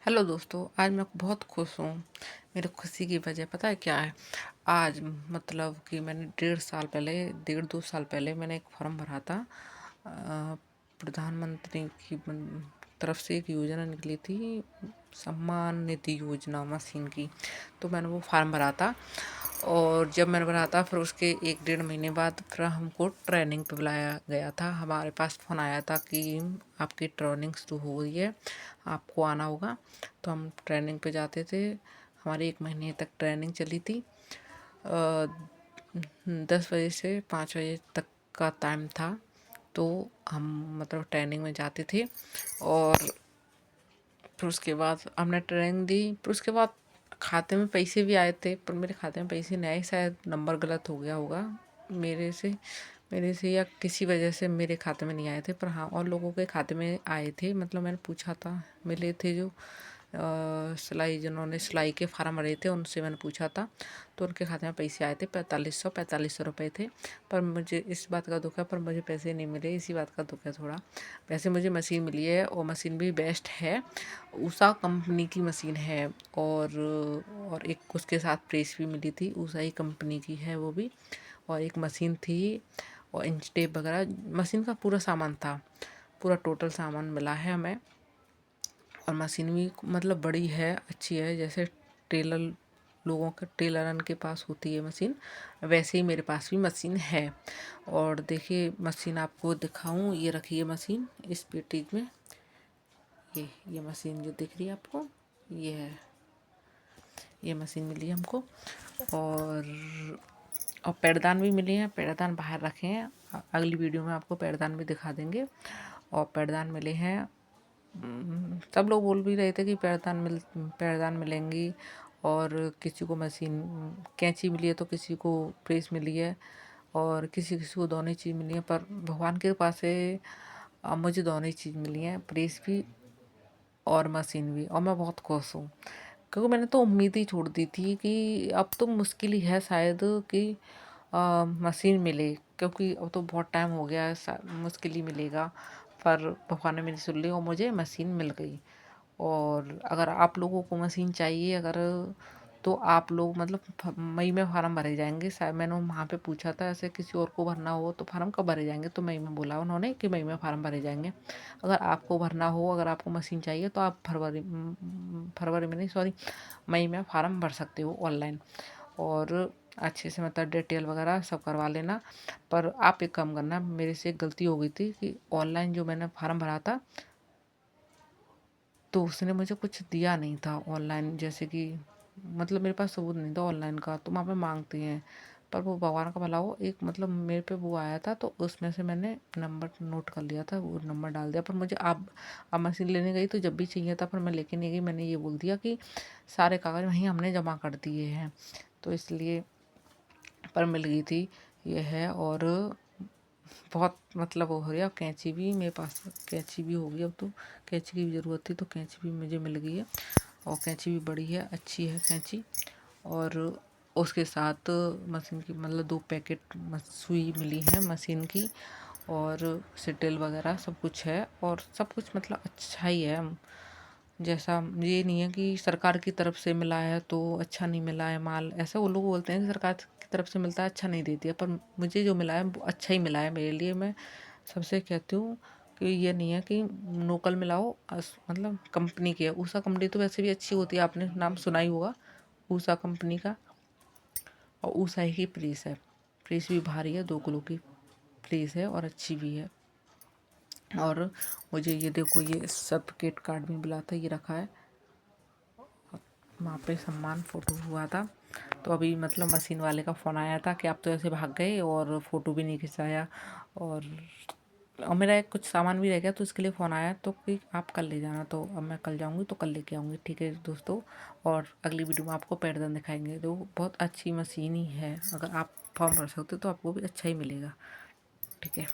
Hello दोस्तों, आज मैं बहुत खुश हूँ। मेरी खुशी की वजह पता है क्या है? आज मतलब कि मैंने 1.5 साल पहले मैंने एक फॉर्म भरा था। प्रधानमंत्री की तरफ से एक योजना निकली थी, सम्मान निधि योजना मशीन की। तो मैंने वो फॉर्म भरा था और जब मैंने भरा था फिर उसके 1 डेढ़ महीने बाद फिर हमको ट्रेनिंग पे बुलाया गया था। हमारे पास फ़ोन आया था कि आपकी ट्रेनिंग शुरू हो गई है, आपको आना होगा। तो हम ट्रेनिंग पे जाते थे। हमारी 1 महीने तक ट्रेनिंग चली थी। 10 बजे से 5 बजे तक का टाइम था। तो हम मतलब ट्रेनिंग में जाते थे और फिर उसके बाद हमने ट्रेनिंग दी। फिर उसके बाद खाते में पैसे भी आए थे, पर मेरे खाते में पैसे नहीं आए। शायद नंबर गलत हो गया होगा मेरे से या किसी वजह से मेरे खाते में नहीं आए थे। पर हाँ, और लोगों के खाते में आए थे। मतलब मैंने पूछा था, मिले थे जो जिन्होंने सिलाई के फार्म भरे थे उनसे मैंने पूछा था, तो उनके खाते में पैसे आए थे। 4500 रुपये थे। पर मुझे इस बात का दुख है, पर मुझे पैसे नहीं मिले, इसी बात का दुख है थोड़ा। वैसे मुझे मशीन मिली है और मशीन भी बेस्ट है, उषा कंपनी की मशीन है। और एक उसके साथ प्रेस भी मिली थी, उषा ही कंपनी की है वो भी। और एक मशीन थी और इंच टेप वगैरह, मशीन का पूरा सामान था, पूरा टोटल सामान मिला है हमें। और मशीन भी मतलब बड़ी है, अच्छी है। जैसे टेलर टेलरन के पास होती है मशीन, वैसे ही मेरे पास भी मशीन है। और देखिए मशीन आपको दिखाऊं, ये रखी है मशीन इस पेटी में। ये मशीन जो दिख रही है आपको, ये है, ये मशीन मिली है हमको। और और पैरदान भी मिले हैं। पैरदान बाहर रखे हैं, अगली वीडियो में आपको पैरदान भी दिखा देंगे। और पैरदान मिले हैं। सब लोग बोल भी रहे थे कि पैरदान मिलेंगी। और किसी को मशीन कैंची मिली है, तो किसी को प्रेस मिली है, और किसी किसी को दोनों ही चीज़ मिली है। पर भगवान के पास से मुझे दोनों ही चीज़ मिली हैं, प्रेस भी और मशीन भी। और मैं बहुत खुश हूँ, क्योंकि मैंने तो उम्मीद ही छोड़ दी थी कि अब तो मुश्किल ही है शायद कि मशीन मिले, क्योंकि अब तो बहुत टाइम हो गया है, मुश्किल ही मिलेगा। पर भगवान ने मेरी सुन ली और मुझे मशीन मिल गई। और अगर आप लोगों को मशीन चाहिए अगर, तो आप लोग मतलब मई में फार्म भरे जाएंगे। शायद मैंने वहाँ पे पूछा था, ऐसे किसी और को भरना हो तो फार्म कब भरे जाएंगे, तो मई में बोला उन्होंने कि मई में फार्म भरे जाएंगे। अगर आपको भरना हो, अगर आपको मशीन चाहिए, तो आप फरवरी में नहीं, सॉरी, मई में फार्म भर सकते हो ऑनलाइन। और अच्छे से मतलब डिटेल वगैरह सब करवा लेना। पर आप एक काम करना, मेरे से एक गलती हो गई थी कि ऑनलाइन जो मैंने फार्म भरा था, तो उसने मुझे कुछ दिया नहीं था ऑनलाइन। जैसे कि मतलब मेरे पास सबूत नहीं था ऑनलाइन का, तो वहाँ पे मांगती हैं। पर वो भगवान का भला हो, एक मतलब मेरे पे वो आया था, तो उसमें से मैंने नंबर नोट कर लिया था, वो नंबर डाल दिया। पर मुझे अब मशीन लेने गई तो जब भी चाहिए था, पर मैं लेके नहीं गई। मैंने ये बोल दिया कि सारे कागज़ वहीं हमने जमा कर दिए हैं, तो इसलिए। पर मिल गई थी, ये है। और बहुत मतलब वो हो गया। कैंची भी मेरे पास, कैंची भी हो गई अब तो। कैंची की भी ज़रूरत थी, तो कैंची भी मुझे मिल गई है। और कैंची भी बड़ी है, अच्छी है कैंची। और उसके साथ मशीन की मतलब 2 पैकेट सुई मिली है मशीन की। और सिटेल वगैरह सब कुछ है, और सब कुछ मतलब अच्छा ही है। जैसा ये नहीं है कि सरकार की तरफ से मिला है तो अच्छा नहीं मिला है माल। ऐसा वो लोग बोलते हैं कि सरकार की तरफ से मिलता है अच्छा नहीं देती है, पर मुझे जो मिला है वो अच्छा ही मिला है मेरे लिए। मैं सबसे कहती हूँ कि ये नहीं है कि लोकल मिलाओ, मतलब कंपनी की है। उषा कंपनी तो वैसे भी अच्छी होती है, आपने नाम सुना ही होगा उषा कंपनी का। और उषा ही की प्रेस है, प्रेस भी भारी है, 2 किलो की प्रेस है और अच्छी भी है। और मुझे ये देखो, ये सर्टिफिकेट कार्ड भी मिला था, ये रखा है वहाँ पे, सम्मान फ़ोटो हुआ था। तो अभी मतलब मशीन वाले का फ़ोन आया था कि आप तो ऐसे भाग गए और फ़ोटो भी नहीं खिंचाया। और मेरा एक कुछ सामान भी रह गया, तो इसके लिए फ़ोन आया, तो कि आप कल ले जाना। तो अब मैं कल जाऊँगी, तो कल लेके आऊँगी, ठीक है दोस्तों। और अगली वीडियो में आपको पैरदान दिखाएंगे, तो बहुत अच्छी मशीन ही है। अगर आप फॉर्म भर सकते हो तो आपको भी अच्छा ही मिलेगा, ठीक है।